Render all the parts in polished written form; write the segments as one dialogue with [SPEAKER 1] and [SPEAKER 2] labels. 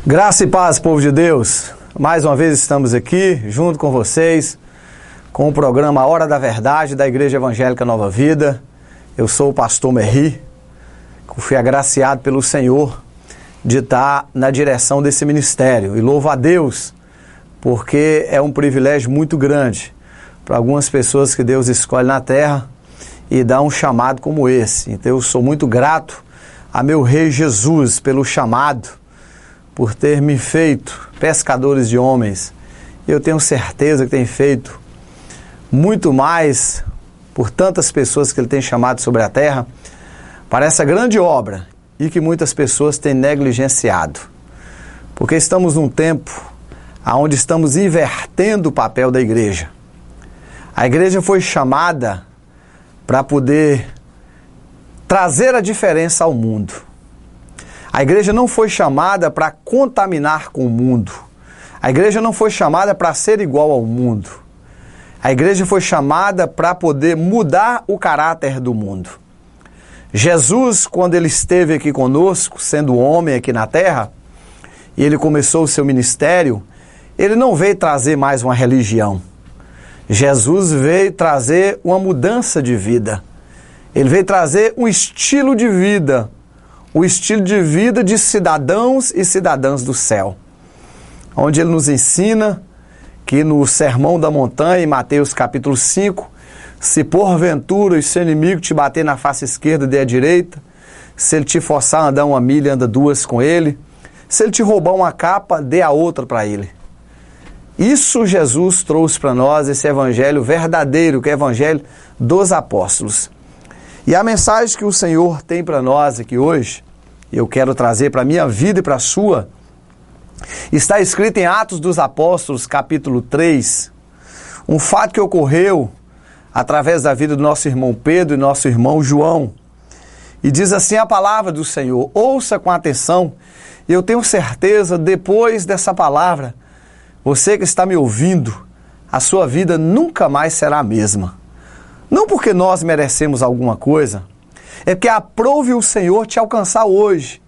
[SPEAKER 1] Graça e paz, povo de Deus. Mais uma vez estamos aqui, junto com vocês, com o programa Hora da Verdade da Igreja Evangélica Nova Vida. Eu sou o pastor Merri, que fui agraciado pelo Senhor de estar na direção desse ministério. E louvo a Deus, porque é um privilégio muito grande para algumas pessoas que Deus escolhe na terra e dá um chamado como esse. Então eu sou muito grato a meu Rei Jesus pelo chamado, por ter me feito pescadores de homens. Eu tenho certeza que tem feito muito mais por tantas pessoas que Ele tem chamado sobre a terra para essa grande obra e que muitas pessoas têm negligenciado. Porque estamos num tempo onde estamos invertendo o papel da igreja. A igreja foi chamada para poder trazer a diferença ao mundo. A igreja não foi chamada para contaminar com o mundo. A igreja não foi chamada para ser igual ao mundo. A igreja foi chamada para poder mudar o caráter do mundo. Jesus, quando Ele esteve aqui conosco, sendo homem aqui na terra, e Ele começou o seu ministério, Ele não veio trazer mais uma religião. Jesus veio trazer uma mudança de vida. Ele veio trazer um estilo de vida, o estilo de vida de cidadãos e cidadãs do céu, onde Ele nos ensina que no Sermão da Montanha, em Mateus capítulo 5, se porventura o seu inimigo te bater na face esquerda, dê a direita, se ele te forçar a andar uma milha, anda duas com ele, se ele te roubar uma capa, dê a outra para ele. Isso Jesus trouxe para nós, esse evangelho verdadeiro, que é o evangelho dos apóstolos. E a mensagem que o Senhor tem para nós aqui hoje, eu quero trazer para a minha vida e para a sua, está escrito em Atos dos Apóstolos, capítulo 3, um fato que ocorreu através da vida do nosso irmão Pedro e nosso irmão João. E diz assim a palavra do Senhor, ouça com atenção, e eu tenho certeza, depois dessa palavra, você que está me ouvindo, a sua vida nunca mais será a mesma. Não porque nós merecemos alguma coisa, é porque aprove o Senhor te alcançar hoje.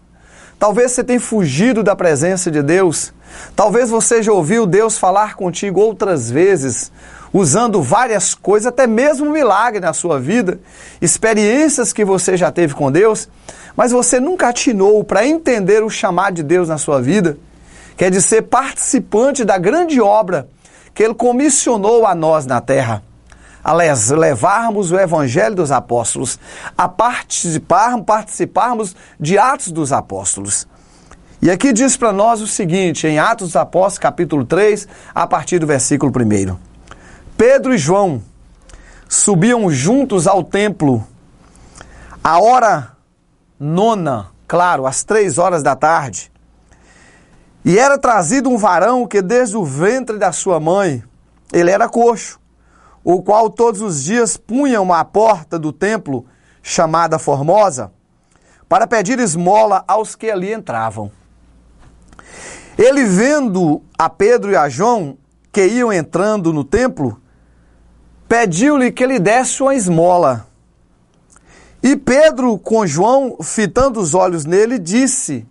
[SPEAKER 1] Talvez você tenha fugido da presença de Deus, talvez você já ouviu Deus falar contigo outras vezes, usando várias coisas, até mesmo milagre na sua vida, experiências que você já teve com Deus, mas você nunca atinou para entender o chamado de Deus na sua vida, que é de ser participante da grande obra que Ele comissionou a nós na terra. A levarmos o Evangelho dos Apóstolos, a participarmos de Atos dos Apóstolos. E aqui diz para nós o seguinte, em Atos dos Apóstolos, capítulo 3, a partir do versículo 1. Pedro e João subiam juntos ao templo, à hora nona, claro, às 3 da tarde. E era trazido um varão que desde o ventre da sua mãe, ele era coxo, o qual todos os dias punham à porta do templo, chamada Formosa, para pedir esmola aos que ali entravam. Ele, vendo a Pedro e a João, que iam entrando no templo, pediu-lhe que lhe desse uma esmola. E Pedro, com João, fitando os olhos nele, disse: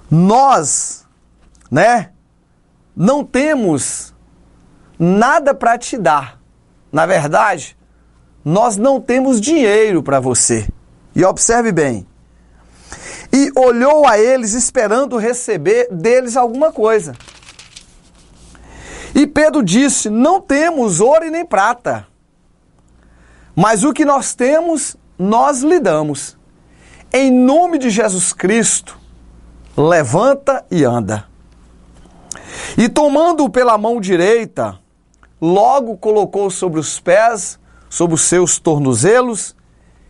[SPEAKER 1] nós, não temos nada para te dar. Na verdade, nós não temos dinheiro para você. E observe bem. E olhou a eles esperando receber deles alguma coisa. E Pedro disse: não temos ouro e nem prata, mas o que nós temos, nós lhe damos. Em nome de Jesus Cristo, levanta e anda. E tomando-o pela mão direita, logo colocou sobre os pés, sobre os seus tornozelos,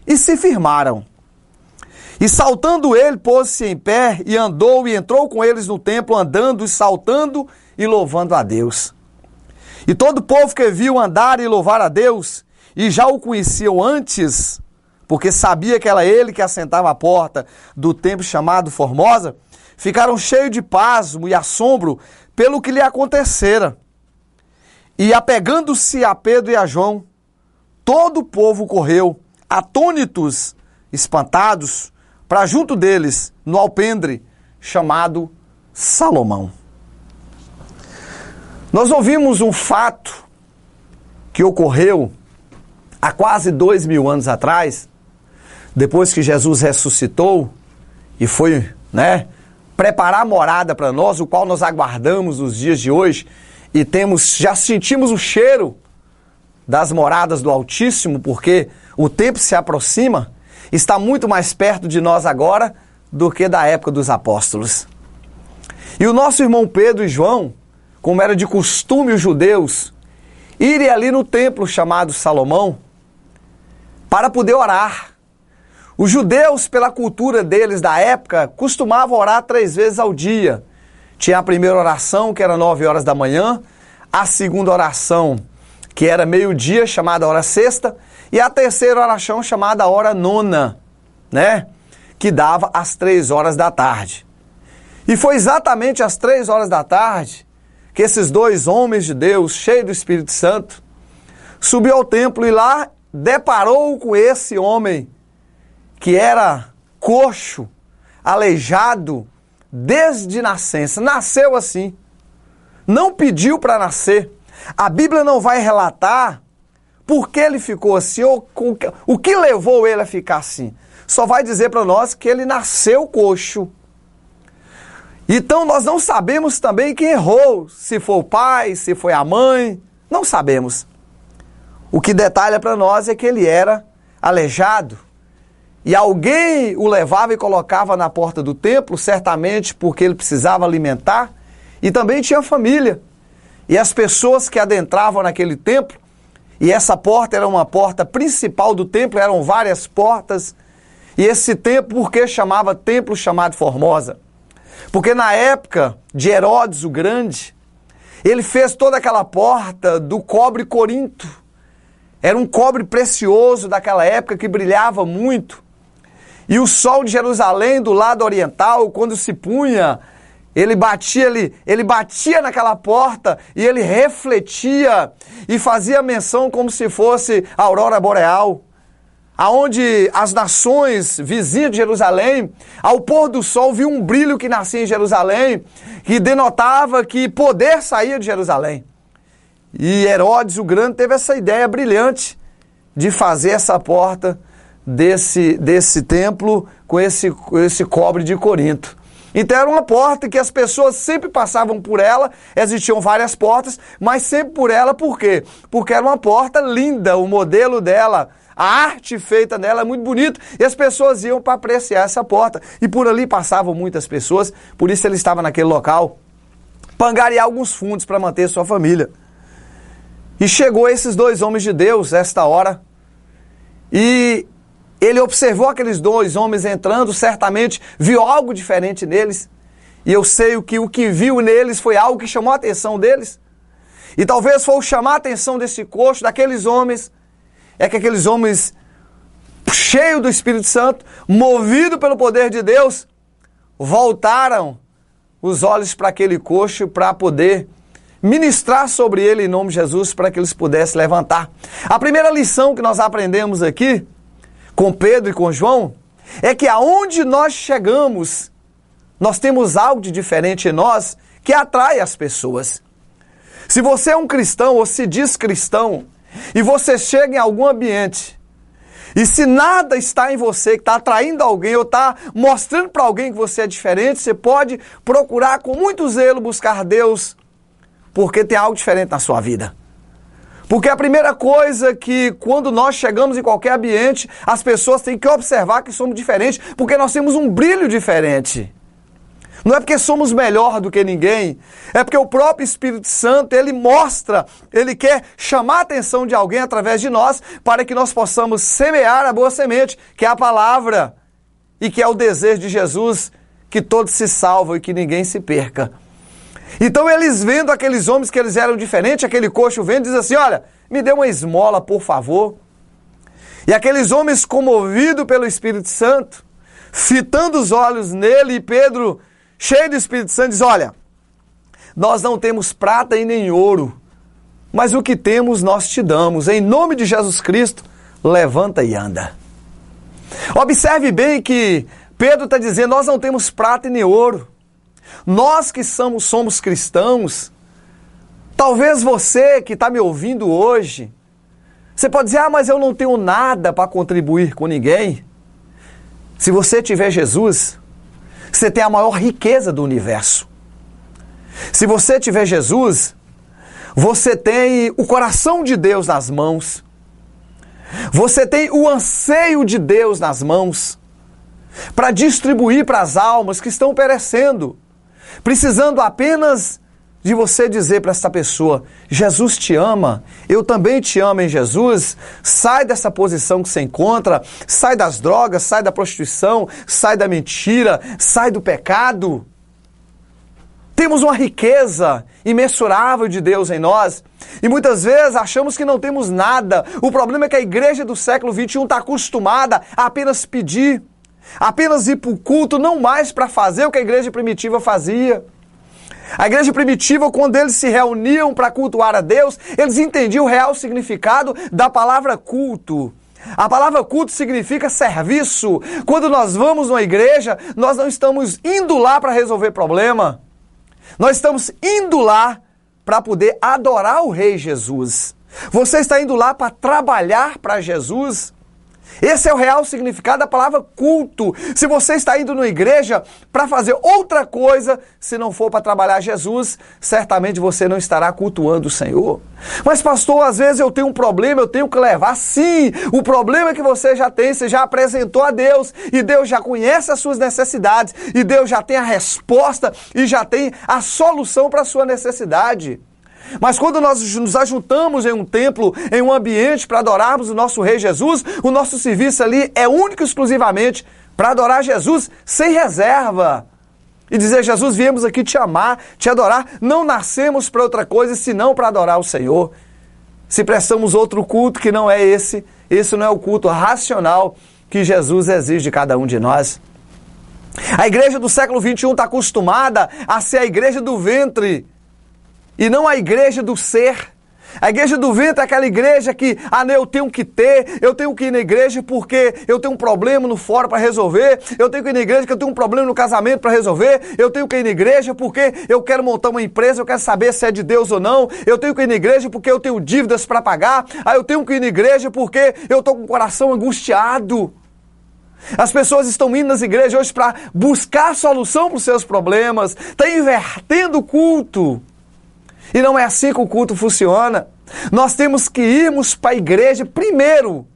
[SPEAKER 1] e se firmaram. E saltando ele, pôs-se em pé, e andou e entrou com eles no templo, andando e saltando e louvando a Deus. E todo o povo que viu andar e louvar a Deus, e já o conheciam antes, porque sabia que era ele que assentava à porta do templo chamado Formosa, ficaram cheios de pasmo e assombro pelo que lhe acontecera. E apegando-se a Pedro e a João, todo o povo correu, atônitos, espantados, para junto deles, no alpendre chamado Salomão. Nós ouvimos um fato que ocorreu há quase 2000 anos atrás, depois que Jesus ressuscitou e foi, preparar a morada para nós, o qual nós aguardamos nos dias de hoje, e já sentimos o cheiro das moradas do Altíssimo, porque o tempo se aproxima, está muito mais perto de nós agora do que da época dos apóstolos. E o nosso irmão Pedro e João, como era de costume os judeus, irem ali no templo chamado Salomão para poder orar. Os judeus, pela cultura deles da época, costumavam orar 3 vezes ao dia. Tinha a primeira oração, que era 9 horas da manhã, a segunda oração, que era meio-dia, chamada hora sexta, e a terceira oração, chamada hora nona, que dava às 3 horas da tarde. E foi exatamente às 3 horas da tarde que esses 2 homens de Deus, cheios do Espírito Santo, subiu ao templo e lá deparou com esse homem que era coxo, aleijado, desde nascença. Nasceu assim. Não pediu para nascer. A Bíblia não vai relatar por que ele ficou assim, ou o que levou ele a ficar assim. Só vai dizer para nós que ele nasceu coxo. Então nós não sabemos também quem errou, se foi o pai, se foi a mãe, não sabemos. O que detalha para nós é que ele era aleijado. E alguém o levava e colocava na porta do templo, certamente porque ele precisava alimentar, e também tinha família. E as pessoas que adentravam naquele templo, e essa porta era uma porta principal do templo, eram várias portas, e esse templo, por que chamava templo chamado Formosa? Porque na época de Herodes o Grande, ele fez toda aquela porta do cobre corinto. Era um cobre precioso daquela época que brilhava muito. E o sol de Jerusalém, do lado oriental, quando se punha, ele batia naquela porta e ele refletia e fazia menção como se fosse a aurora boreal, aonde as nações vizinhas de Jerusalém, ao pôr do sol, viam um brilho que nascia em Jerusalém, que denotava que poder saía de Jerusalém. E Herodes o Grande teve essa ideia brilhante de fazer essa porta desse templo com esse cobre de Corinto. Então era uma porta que as pessoas sempre passavam por ela, existiam várias portas, mas sempre por ela, por quê? Porque era uma porta linda, o modelo dela, a arte feita nela é muito bonita, e as pessoas iam para apreciar essa porta, e por ali passavam muitas pessoas, por isso ele estava naquele local, para angariar alguns fundos para manter sua família. E chegou esses 2 homens de Deus, esta hora, e ele observou aqueles 2 homens entrando, certamente viu algo diferente neles. E eu sei que o que viu neles foi algo que chamou a atenção deles. E talvez foi chamar a atenção desse coxo, daqueles homens. É que aqueles homens, cheios do Espírito Santo, movidos pelo poder de Deus, voltaram os olhos para aquele coxo para poder ministrar sobre ele em nome de Jesus, para que eles pudessem levantar. A primeira lição que nós aprendemos aqui, com Pedro e com João, é que aonde nós chegamos, nós temos algo de diferente em nós que atrai as pessoas. Se você é um cristão ou se diz cristão, e você chega em algum ambiente, e se nada está em você que está atraindo alguém, ou está mostrando para alguém que você é diferente, você pode procurar com muito zelo buscar Deus, porque tem algo diferente na sua vida. Porque a primeira coisa que quando nós chegamos em qualquer ambiente, as pessoas têm que observar que somos diferentes, porque nós temos um brilho diferente. Não é porque somos melhor do que ninguém, é porque o próprio Espírito Santo, ele mostra, ele quer chamar a atenção de alguém através de nós, para que nós possamos semear a boa semente, que é a palavra, e que é o desejo de Jesus, que todos se salvam e que ninguém se perca. Então eles vendo aqueles homens que eles eram diferentes, aquele coxo vendo, diz assim, olha, me dê uma esmola, por favor. E aqueles homens comovidos pelo Espírito Santo, fitando os olhos nele, e Pedro, cheio do Espírito Santo, diz, olha, nós não temos prata e nem ouro, mas o que temos nós te damos. Em nome de Jesus Cristo, levanta e anda. Observe bem que Pedro está dizendo, nós não temos prata e nem ouro, Nós que somos cristãos, talvez você que está me ouvindo hoje, você pode dizer, mas eu não tenho nada para contribuir com ninguém. Se você tiver Jesus, você tem a maior riqueza do universo. Se você tiver Jesus, você tem o coração de Deus nas mãos. Você tem o anseio de Deus nas mãos para distribuir para as almas que estão perecendo, precisando apenas de você dizer para essa pessoa, Jesus te ama, eu também te amo em Jesus, sai dessa posição que você encontra, sai das drogas, sai da prostituição, sai da mentira, sai do pecado. Temos uma riqueza imensurável de Deus em nós e muitas vezes achamos que não temos nada. O problema é que a igreja do século XXI está acostumada a apenas pedir, apenas ir para o culto, não mais para fazer o que a igreja primitiva fazia. A igreja primitiva, quando eles se reuniam para cultuar a Deus, eles entendiam o real significado da palavra culto. A palavra culto significa serviço. Quando nós vamos numa igreja, nós não estamos indo lá para resolver problema. Nós estamos indo lá para poder adorar o Rei Jesus. Você está indo lá para trabalhar para Jesus. Esse é o real significado da palavra culto. Se você está indo na igreja para fazer outra coisa, se não for para trabalhar Jesus, certamente você não estará cultuando o Senhor. Mas pastor, às vezes eu tenho um problema, eu tenho que levar. Sim, o problema é que você já tem, você já apresentou a Deus, e Deus já conhece as suas necessidades, e Deus já tem a resposta, e já tem a solução para a sua necessidade. Mas quando nós nos ajuntamos em um templo, em um ambiente para adorarmos o nosso Rei Jesus, o nosso serviço ali é único e exclusivamente para adorar Jesus sem reserva. E dizer, Jesus, viemos aqui te amar, te adorar, não nascemos para outra coisa senão para adorar o Senhor. Se prestamos outro culto que não é esse não é o culto racional que Jesus exige de cada um de nós. A igreja do século XXI está acostumada a ser a igreja do ventre, e não a igreja do ser. A igreja do ventre é aquela igreja que, eu tenho que ter, eu tenho que ir na igreja porque eu tenho um problema no fora para resolver, eu tenho que ir na igreja porque eu tenho um problema no casamento para resolver, eu tenho que ir na igreja porque eu quero montar uma empresa, eu quero saber se é de Deus ou não, eu tenho que ir na igreja porque eu tenho dívidas para pagar, eu tenho que ir na igreja porque eu estou com o coração angustiado. As pessoas estão indo nas igrejas hoje para buscar solução para os seus problemas, estão invertendo o culto. E não é assim que o culto funciona. Nós temos que irmos para a igreja primeiro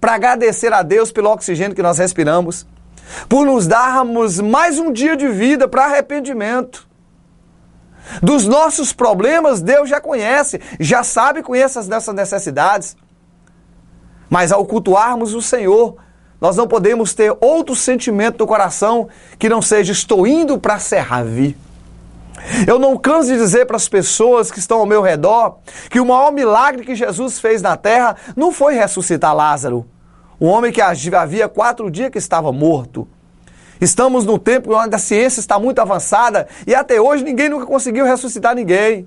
[SPEAKER 1] para agradecer a Deus pelo oxigênio que nós respiramos, por nos darmos mais um dia de vida para arrependimento. Dos nossos problemas, Deus já conhece, já sabe e conhece as nossas necessidades. Mas ao cultuarmos o Senhor, nós não podemos ter outro sentimento do coração que não seja estou indo para servir. Eu não canso de dizer para as pessoas que estão ao meu redor que o maior milagre que Jesus fez na terra não foi ressuscitar Lázaro, um homem que havia 4 dias que estava morto. Estamos num tempo onde a ciência está muito avançada e até hoje ninguém nunca conseguiu ressuscitar ninguém.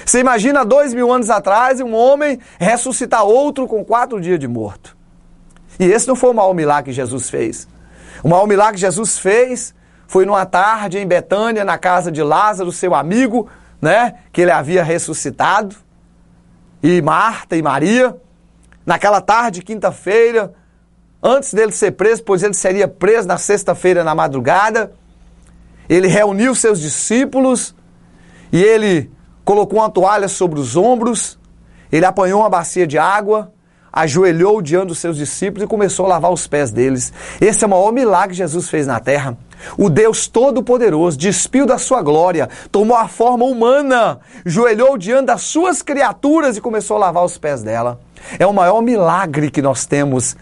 [SPEAKER 1] Você imagina 2000 anos atrás um homem ressuscitar outro com 4 dias de morto. E esse não foi o maior milagre que Jesus fez. O maior milagre que Jesus fez foi numa tarde em Betânia, na casa de Lázaro, seu amigo, que ele havia ressuscitado, e Marta e Maria. Naquela tarde, quinta-feira, antes dele ser preso, pois ele seria preso na sexta-feira na madrugada, ele reuniu seus discípulos e ele colocou uma toalha sobre os ombros, ele apanhou uma bacia de água, ajoelhou diante dos seus discípulos e começou a lavar os pés deles. Esse é o maior milagre que Jesus fez na terra. O Deus Todo-Poderoso despiu da sua glória, tomou a forma humana, ajoelhou diante das suas criaturas e começou a lavar os pés dela. É o maior milagre que nós temos,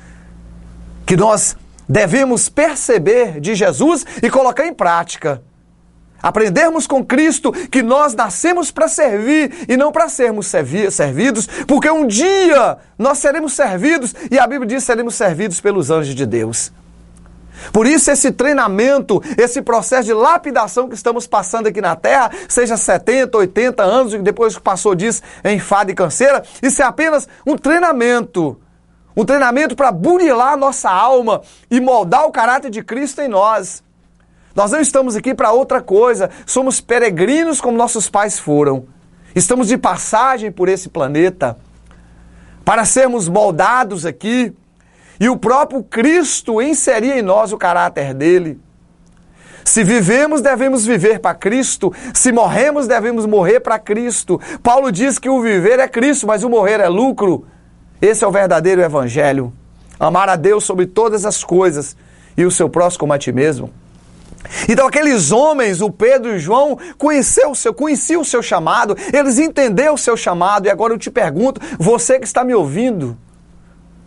[SPEAKER 1] que nós devemos perceber de Jesus e colocar em prática. Aprendermos com Cristo que nós nascemos para servir e não para sermos servidos, porque um dia nós seremos servidos e a Bíblia diz que seremos servidos pelos anjos de Deus. Por isso esse treinamento, esse processo de lapidação que estamos passando aqui na Terra, seja 70, 80 anos, e depois que passou disso em enfado e canseira, isso é apenas um treinamento para burilar a nossa alma e moldar o caráter de Cristo em nós. Nós não estamos aqui para outra coisa. Somos peregrinos como nossos pais foram. Estamos de passagem por esse planeta para sermos moldados aqui. E o próprio Cristo inseria em nós o caráter dele. Se vivemos, devemos viver para Cristo. Se morremos, devemos morrer para Cristo. Paulo diz que o viver é Cristo, mas o morrer é lucro. Esse é o verdadeiro evangelho. Amar a Deus sobre todas as coisas e o seu próximo como a ti mesmo. Então aqueles homens, o Pedro e o João, conheciam o seu chamado, eles entenderam o seu chamado. E agora eu te pergunto, você que está me ouvindo,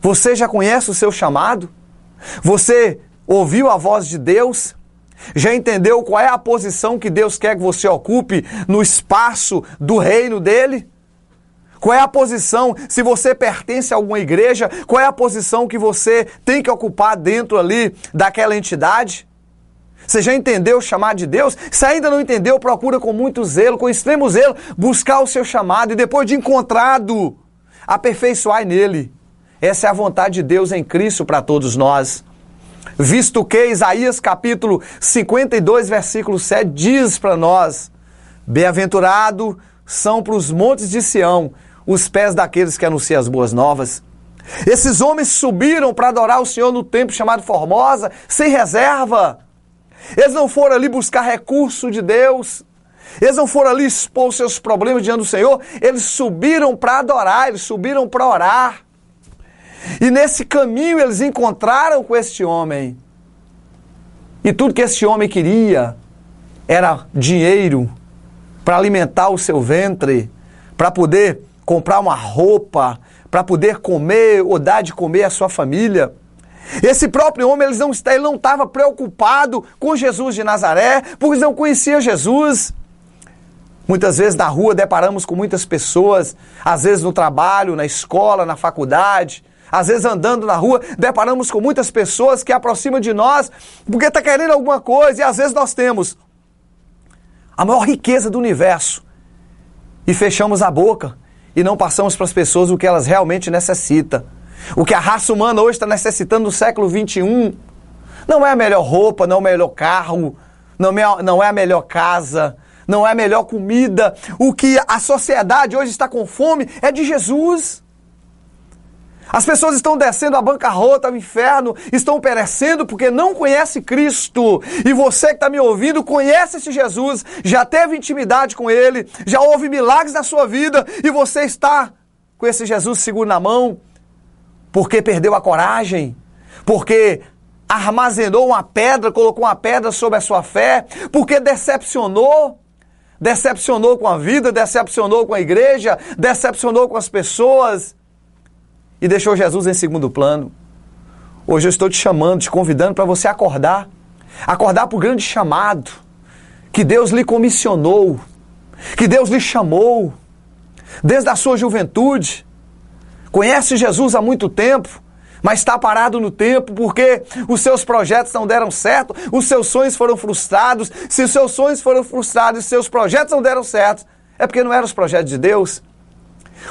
[SPEAKER 1] você já conhece o seu chamado? Você ouviu a voz de Deus? Já entendeu qual é a posição que Deus quer que você ocupe no espaço do reino dele? Qual é a posição, se você pertence a alguma igreja, qual é a posição que você tem que ocupar dentro ali daquela entidade? Você já entendeu o chamado de Deus? Se ainda não entendeu, procura com muito zelo, com extremo zelo, buscar o seu chamado e depois de encontrado, aperfeiçoar nele. Essa é a vontade de Deus em Cristo para todos nós. Visto que Isaías capítulo 52, versículo 7 diz para nós: bem-aventurado são para os montes de Sião os pés daqueles que anunciam as boas novas. Esses homens subiram para adorar o Senhor no templo chamado Formosa, sem reserva. Eles não foram ali buscar recurso de Deus. Eles não foram ali expor os seus problemas diante do Senhor. Eles subiram para adorar, eles subiram para orar. E nesse caminho eles encontraram com este homem. E tudo que este homem queria era dinheiro para alimentar o seu ventre, para poder comprar uma roupa, para poder comer ou dar de comer à sua família. Esse próprio homem ele não estava preocupado com Jesus de Nazaré, porque não conhecia Jesus. Muitas vezes na rua deparamos com muitas pessoas, às vezes no trabalho, na escola, na faculdade, às vezes andando na rua, deparamos com muitas pessoas que aproximam de nós porque está querendo alguma coisa e às vezes nós temos a maior riqueza do universo e fechamos a boca e não passamos para as pessoas o que elas realmente necessitam. O que a raça humana hoje está necessitando no século XXI não é a melhor roupa, não é o melhor carro, não é a melhor casa, não é a melhor comida. O que a sociedade hoje está com fome é de Jesus. As pessoas estão descendo a bancarrota, ao inferno, estão perecendo porque não conhecem Cristo. E você que está me ouvindo, conhece esse Jesus, já teve intimidade com Ele, já houve milagres na sua vida e você está com esse Jesus seguro na mão porque perdeu a coragem, porque armazenou uma pedra, colocou uma pedra sobre a sua fé, porque decepcionou com a vida, decepcionou com a igreja, decepcionou com as pessoas e deixou Jesus em segundo plano. Hoje eu estou te chamando, te convidando para você acordar para o grande chamado que Deus lhe comissionou, que Deus lhe chamou desde a sua juventude. Conhece Jesus há muito tempo, mas está parado no tempo porque os seus projetos não deram certo, os seus sonhos foram frustrados. Se os seus sonhos foram frustrados e os seus projetos não deram certo, é porque não eram os projetos de Deus.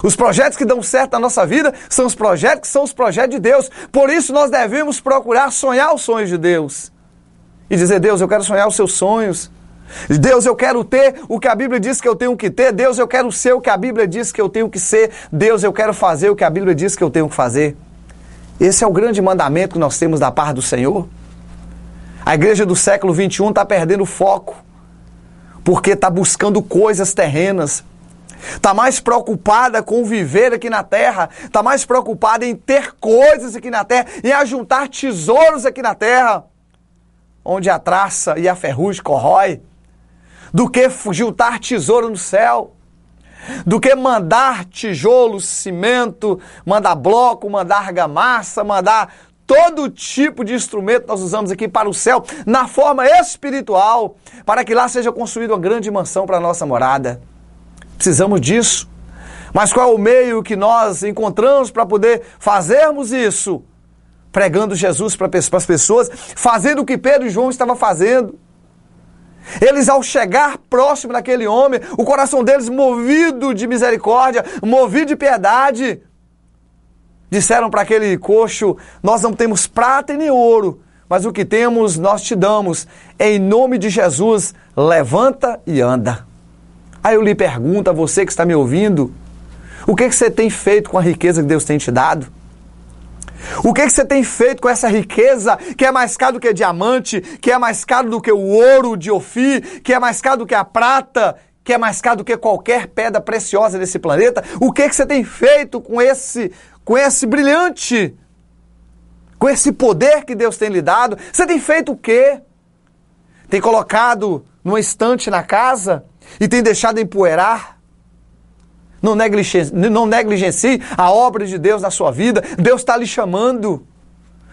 [SPEAKER 1] Os projetos que dão certo na nossa vida são os projetos que são os projetos de Deus. Por isso nós devemos procurar sonhar os sonhos de Deus. E dizer: Deus, eu quero sonhar os seus sonhos. Deus, eu quero ter o que a Bíblia diz que eu tenho que ter. Deus, eu quero ser o que a Bíblia diz que eu tenho que ser. Deus, eu quero fazer o que a Bíblia diz que eu tenho que fazer. Esse é o grande mandamento que nós temos da parte do Senhor. A igreja do século XXI está perdendo foco, porque está buscando coisas terrenas. Está mais preocupada com viver aqui na terra, está mais preocupada em ter coisas aqui na terra, em ajuntar tesouros aqui na terra, onde a traça e a ferrugem corrói, do que juntar tesouro no céu, do que mandar tijolos, cimento, mandar bloco, mandar argamassa, mandar todo tipo de instrumento que nós usamos aqui para o céu, na forma espiritual, para que lá seja construída uma grande mansão para a nossa morada. Precisamos disso. Mas qual é o meio que nós encontramos para poder fazermos isso? Pregando Jesus para as pessoas, fazendo o que Pedro e João estavam fazendo. Eles, ao chegar próximo daquele homem, o coração deles movido de misericórdia, movido de piedade, disseram para aquele coxo: nós não temos prata e nem ouro, mas o que temos nós te damos. Em nome de Jesus, levanta e anda. Aí eu lhe pergunto a você que está me ouvindo, o que você tem feito com a riqueza que Deus tem te dado? O que você tem feito com essa riqueza que é mais caro do que diamante, que é mais caro do que o ouro de Ofir, que é mais caro do que a prata, que é mais caro do que qualquer pedra preciosa desse planeta? O que você tem feito com esse brilhante, com esse poder que Deus tem lhe dado? Você tem feito o quê? Tem colocado numa estante na casa e tem deixado empoeirar? Não negligencie a obra de Deus na sua vida. Deus está lhe chamando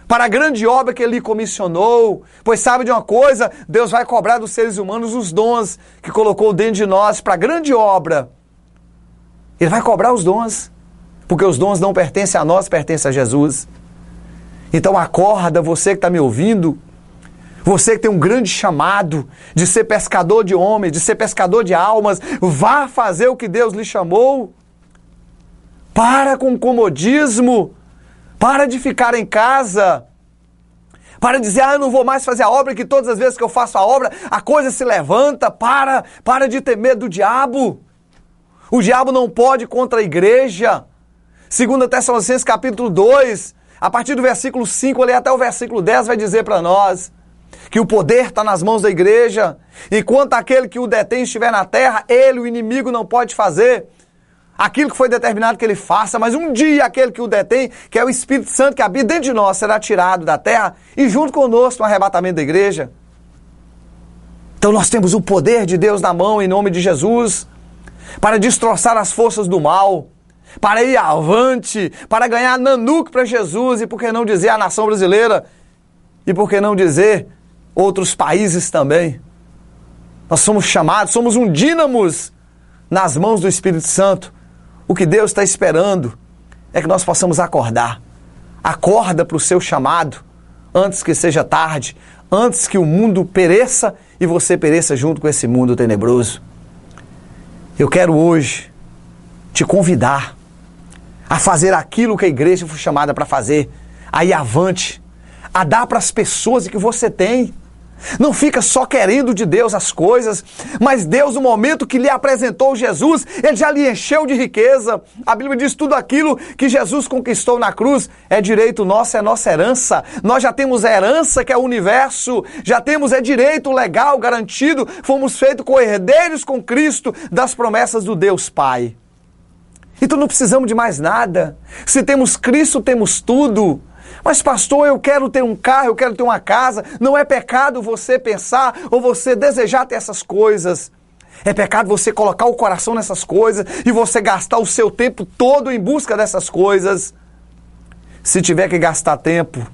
[SPEAKER 1] para a grande obra que Ele lhe comissionou. Pois sabe de uma coisa? Deus vai cobrar dos seres humanos os dons que colocou dentro de nós para a grande obra. Ele vai cobrar os dons, porque os dons não pertencem a nós, pertencem a Jesus. Então acorda, você que está me ouvindo, você que tem um grande chamado de ser pescador de homens, de ser pescador de almas, vá fazer o que Deus lhe chamou. Para com o comodismo, para de ficar em casa, para de dizer, eu não vou mais fazer a obra, que todas as vezes que eu faço a obra, a coisa se levanta. Para de ter medo do diabo. O diabo não pode contra a igreja. 2 Tessalonicenses capítulo 2, a partir do versículo 5 ali até o versículo 10 vai dizer para nós que o poder está nas mãos da igreja. Enquanto aquele que o detém estiver na terra, ele, o inimigo, não pode fazer aquilo que foi determinado que ele faça. Mas um dia aquele que o detém, que é o Espírito Santo que habita dentro de nós, será tirado da terra e junto conosco no arrebatamento da igreja. Então nós temos o poder de Deus na mão em nome de Jesus para destroçar as forças do mal, para ir avante, para ganhar nanuque para Jesus e por que não dizer a nação brasileira e por que não dizer outros países também. Nós somos chamados, somos um dínamos nas mãos do Espírito Santo. O que Deus está esperando é que nós possamos acordar. Acorda para o seu chamado antes que seja tarde, antes que o mundo pereça e você pereça junto com esse mundo tenebroso. Eu quero hoje te convidar a fazer aquilo que a igreja foi chamada para fazer, a ir avante, a dar para as pessoas o que você tem. Não fica só querendo de Deus as coisas, mas Deus, no momento que lhe apresentou Jesus, Ele já lhe encheu de riqueza. A Bíblia diz tudo aquilo que Jesus conquistou na cruz é direito nosso, é nossa herança. Nós já temos a herança que é o universo, já temos direito legal garantido, fomos feitos co-herdeiros com Cristo das promessas do Deus Pai. Então não precisamos de mais nada. Se temos Cristo, temos tudo. Mas pastor, eu quero ter um carro, eu quero ter uma casa. Não é pecado você pensar ou você desejar ter essas coisas. É pecado você colocar o coração nessas coisas e você gastar o seu tempo todo em busca dessas coisas. Se tiver que gastar tempo,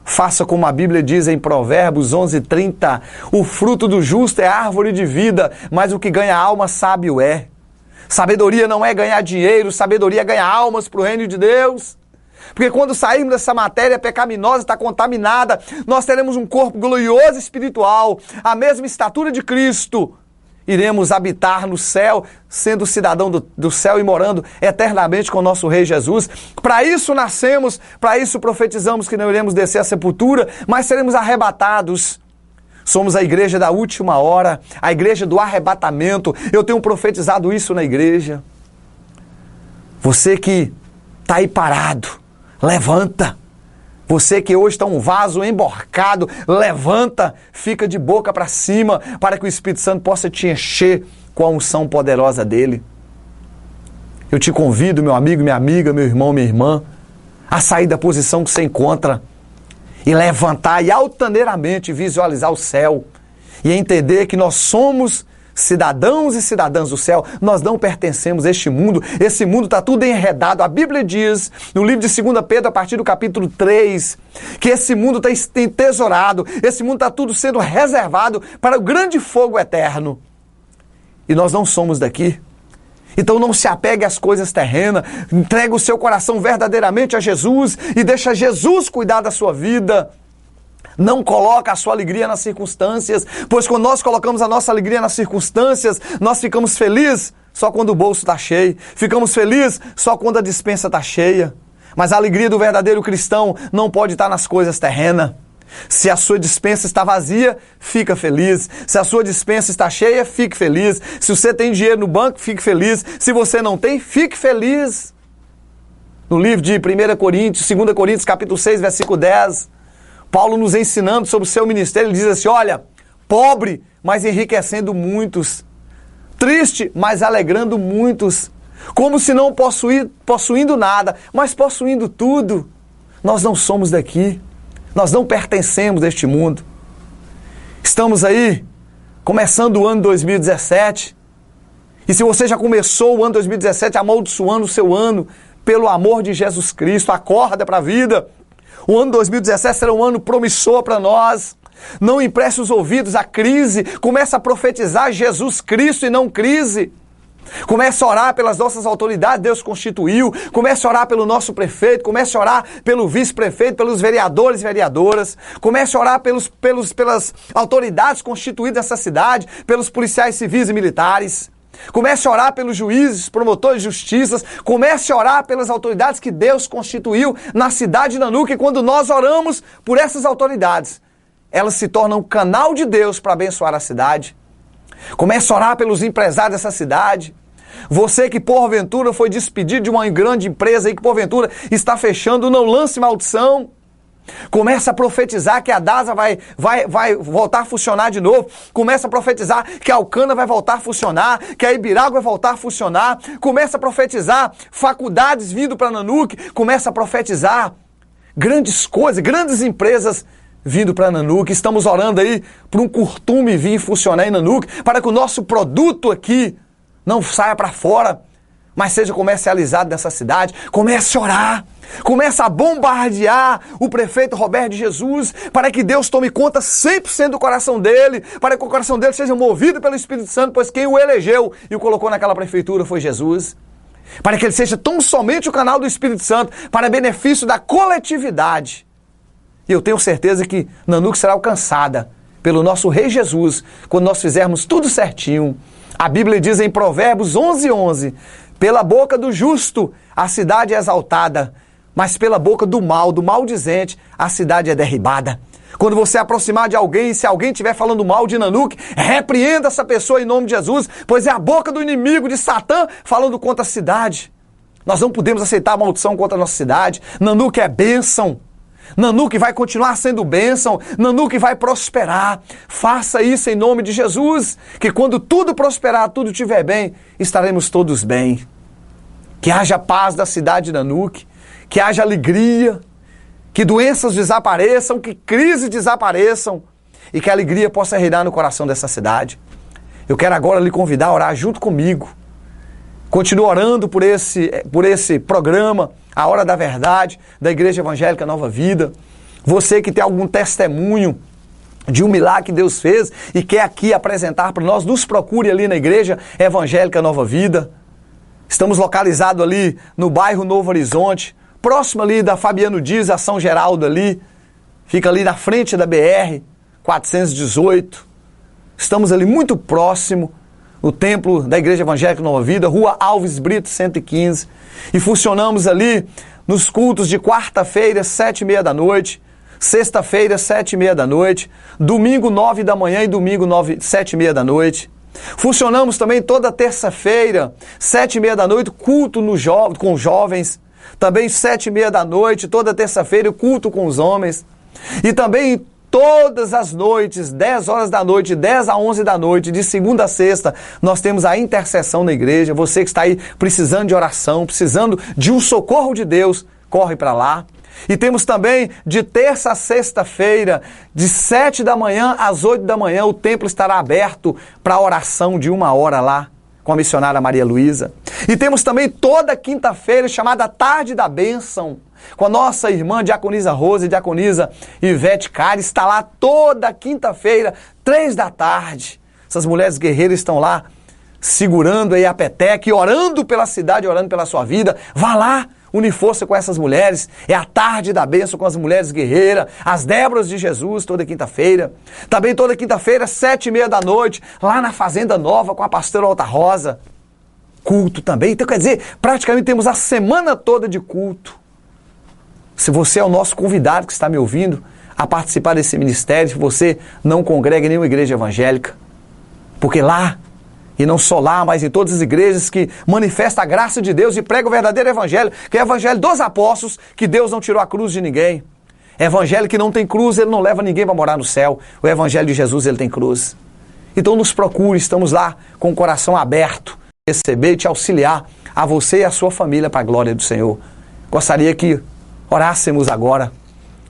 [SPEAKER 1] faça como a Bíblia diz em Provérbios 11:30. O fruto do justo é árvore de vida, mas o que ganha alma sábio é. Sabedoria não é ganhar dinheiro, sabedoria é ganhar almas para o reino de Deus. Porque quando sairmos dessa matéria pecaminosa, está contaminada, nós teremos um corpo glorioso espiritual, a mesma estatura de Cristo. Iremos habitar no céu, sendo cidadão do céu e morando eternamente com o nosso Rei Jesus. Para isso nascemos, para isso profetizamos que não iremos descer à sepultura, mas seremos arrebatados. Somos a igreja da última hora, a igreja do arrebatamento. Eu tenho profetizado isso na igreja. Você que está aí parado, levanta. Você que hoje está um vaso emborcado, levanta, fica de boca para cima, para que o Espírito Santo possa te encher com a unção poderosa dele. Eu te convido, meu amigo, minha amiga, meu irmão, minha irmã, a sair da posição que você encontra e levantar e altaneiramente visualizar o céu e entender que nós somos cidadãos e cidadãs do céu. Nós não pertencemos a este mundo. Esse mundo está tudo enredado. A Bíblia diz, no livro de 2 Pedro, a partir do capítulo 3, que esse mundo está entesourado, esse mundo está tudo sendo reservado para o grande fogo eterno. E nós não somos daqui. Então não se apegue às coisas terrenas, entregue o seu coração verdadeiramente a Jesus e deixa Jesus cuidar da sua vida. Não coloca a sua alegria nas circunstâncias, pois quando nós colocamos a nossa alegria nas circunstâncias, nós ficamos felizes só quando o bolso está cheio, ficamos felizes só quando a despensa está cheia. Mas a alegria do verdadeiro cristão não pode estar nas coisas terrenas. Se a sua despensa está vazia, fica feliz. Se a sua despensa está cheia, fique feliz. Se você tem dinheiro no banco, fique feliz. Se você não tem, fique feliz. No livro de 1 Coríntios, 2 Coríntios, capítulo 6, versículo 10, Paulo nos ensinando sobre o seu ministério, ele diz assim, olha, pobre, mas enriquecendo muitos. Triste, mas alegrando muitos. Como se não possuindo nada, mas possuindo tudo. Nós não somos daqui. Nós não pertencemos a este mundo. Estamos aí, começando o ano 2017. E se você já começou o ano 2017 amaldiçoando o seu ano, pelo amor de Jesus Cristo, acorda para a vida. O ano 2017 será um ano promissor para nós. Não empreste os ouvidos à crise. Comece a profetizar Jesus Cristo e não crise. Comece a orar pelas nossas autoridades, Deus constituiu. Comece a orar pelo nosso prefeito. Comece a orar pelo vice-prefeito, pelos vereadores e vereadoras. Comece a orar pelas autoridades constituídas nessa cidade, pelos policiais civis e militares. Comece a orar pelos juízes, promotores de justiça. Comece a orar pelas autoridades que Deus constituiu na cidade de Nanuque. E quando nós oramos por essas autoridades, elas se tornam um canal de Deus para abençoar a cidade. Comece a orar pelos empresários dessa cidade. Você que porventura foi despedido de uma grande empresa e que porventura está fechando, não lance maldição. Comece a profetizar que a DASA vai voltar a funcionar de novo. Comece a profetizar que a Alcântara vai voltar a funcionar, que a Ibirago vai voltar a funcionar. Comece a profetizar faculdades vindo para Nanuque. Comece a profetizar grandes coisas, grandes empresas vindo para Nanuque. Estamos orando aí para um curtume vir funcionar em Nanuque, para que o nosso produto aqui não saia para fora, mas seja comercializado nessa cidade. Comece a orar, comece a bombardear o prefeito Roberto de Jesus, para que Deus tome conta 100% do coração dele, para que o coração dele seja movido pelo Espírito Santo, pois quem o elegeu e o colocou naquela prefeitura foi Jesus. Para que ele seja tão somente o canal do Espírito Santo, para benefício da coletividade. E eu tenho certeza que Nanuque será alcançada pelo nosso Rei Jesus, quando nós fizermos tudo certinho. A Bíblia diz em Provérbios 11:11, pela boca do justo a cidade é exaltada, mas pela boca do maldizente, a cidade é derribada. Quando você aproximar de alguém, se alguém estiver falando mal de Nanuque, repreenda essa pessoa em nome de Jesus, pois é a boca do inimigo de Satã falando contra a cidade. Nós não podemos aceitar a maldição contra a nossa cidade. Nanuque é bênção. Nanuque vai continuar sendo bênção, Nanuque vai prosperar. Faça isso em nome de Jesus, que quando tudo prosperar, tudo estiver bem, estaremos todos bem. Que haja paz da cidade de Nanuque, que haja alegria, que doenças desapareçam, que crises desapareçam e que a alegria possa reinar no coração dessa cidade. Eu quero agora lhe convidar a orar junto comigo. Continue orando por esse programa, A Hora da Verdade, da Igreja Evangélica Nova Vida. Você que tem algum testemunho de um milagre que Deus fez e quer aqui apresentar para nós, nos procure ali na Igreja Evangélica Nova Vida. Estamos localizados ali no bairro Novo Horizonte, próximo ali da Fabiano Dias, a São Geraldo ali. Fica ali na frente da BR 418. Estamos ali muito próximo. O templo da Igreja Evangélica Nova Vida, Rua Alves Brito, 115. E funcionamos ali nos cultos de quarta-feira, 7h30 da noite, sexta-feira, 7h30 da noite, domingo, 9 da manhã e domingo, 7h30 da noite. Funcionamos também toda terça-feira, 7h30 da noite, culto com jovens. Também 7h30 da noite, toda terça-feira, culto com os homens. E também todas as noites, 10 horas da noite, 10 a 11 da noite, de segunda a sexta, nós temos a intercessão na igreja. Você que está aí precisando de oração, precisando de um socorro de Deus, corre para lá. E temos também de terça a sexta-feira, de 7 da manhã às 8 da manhã, o templo estará aberto para oração de 1 hora lá, com a missionária Maria Luísa. E temos também toda quinta-feira, chamada Tarde da Bênção, com a nossa irmã Diaconisa Rosa e Diaconisa Ivete Cari. Está lá toda quinta-feira, 3 da tarde. Essas mulheres guerreiras estão lá, segurando aí a peteca e orando pela cidade, orando pela sua vida. Vá lá, une força com essas mulheres. É a Tarde da Bênção com as mulheres guerreiras, as Déboras de Jesus, toda quinta-feira. Também toda quinta-feira, 7h30 da noite, lá na Fazenda Nova, com a pastora Alta Rosa. Culto também. Então, quer dizer, praticamente temos a semana toda de culto. Se você é o nosso convidado que está me ouvindo, a participar desse ministério se você não congrega em nenhuma igreja evangélica. Porque lá, e não só lá, mas em todas as igrejas que manifestam a graça de Deus e pregam o verdadeiro evangelho, que é o evangelho dos apóstolos, que Deus não tirou a cruz de ninguém. Evangelho que não tem cruz, ele não leva ninguém para morar no céu. O evangelho de Jesus, ele tem cruz. Então nos procure, estamos lá com o coração aberto, receber e te auxiliar a você e a sua família para a glória do Senhor. Gostaria que orássemos agora.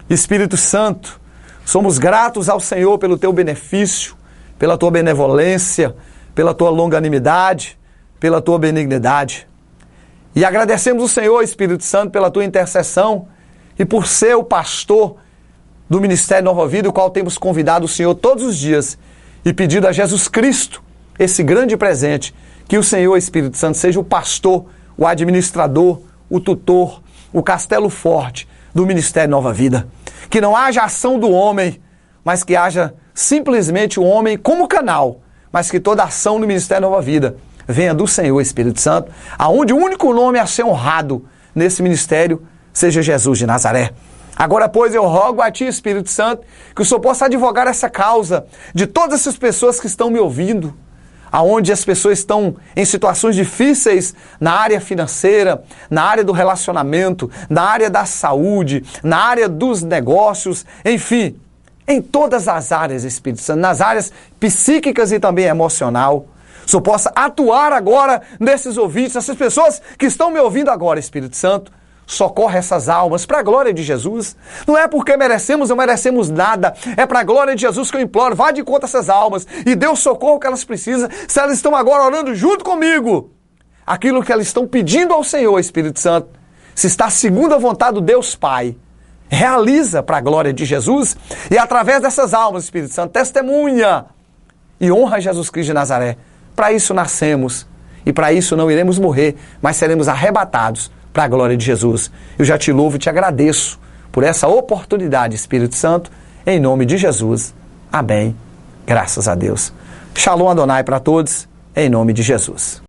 [SPEAKER 1] Espírito Santo, somos gratos ao Senhor pelo teu benefício, pela tua benevolência, pela tua longanimidade, pela tua benignidade. E agradecemos o Senhor, Espírito Santo, pela tua intercessão e por ser o pastor do Ministério Nova Vida, o qual temos convidado o Senhor todos os dias e pedido a Jesus Cristo esse grande presente, que o Senhor, Espírito Santo, seja o pastor, o administrador, o tutor, o castelo forte do Ministério Nova Vida. Que não haja ação do homem, mas que haja simplesmente o homem como canal, mas que toda ação no Ministério Nova Vida venha do Senhor, Espírito Santo, aonde o único nome a ser honrado nesse ministério seja Jesus de Nazaré. Agora, pois, eu rogo a Ti, Espírito Santo, que o Senhor possa advogar essa causa de todas essas pessoas que estão me ouvindo, aonde as pessoas estão em situações difíceis na área financeira, na área do relacionamento, na área da saúde, na área dos negócios, enfim, em todas as áreas, Espírito Santo, nas áreas psíquicas e também emocional. O Senhor possa atuar agora nesses ouvintes, nessas pessoas que estão me ouvindo agora, Espírito Santo. Socorre essas almas para a glória de Jesus. Não é porque merecemos ou merecemos nada, é para a glória de Jesus que eu imploro. Vá de conta essas almas e dê o socorro que elas precisam. Se elas estão agora orando junto comigo, aquilo que elas estão pedindo ao Senhor, Espírito Santo, se está segundo a vontade do Deus Pai, realiza para a glória de Jesus e através dessas almas, Espírito Santo, testemunha e honra Jesus Cristo de Nazaré. Para isso nascemos e para isso não iremos morrer, mas seremos arrebatados para a glória de Jesus. Eu já te louvo e te agradeço por essa oportunidade, Espírito Santo, em nome de Jesus. Amém. Graças a Deus. Shalom Adonai para todos, em nome de Jesus.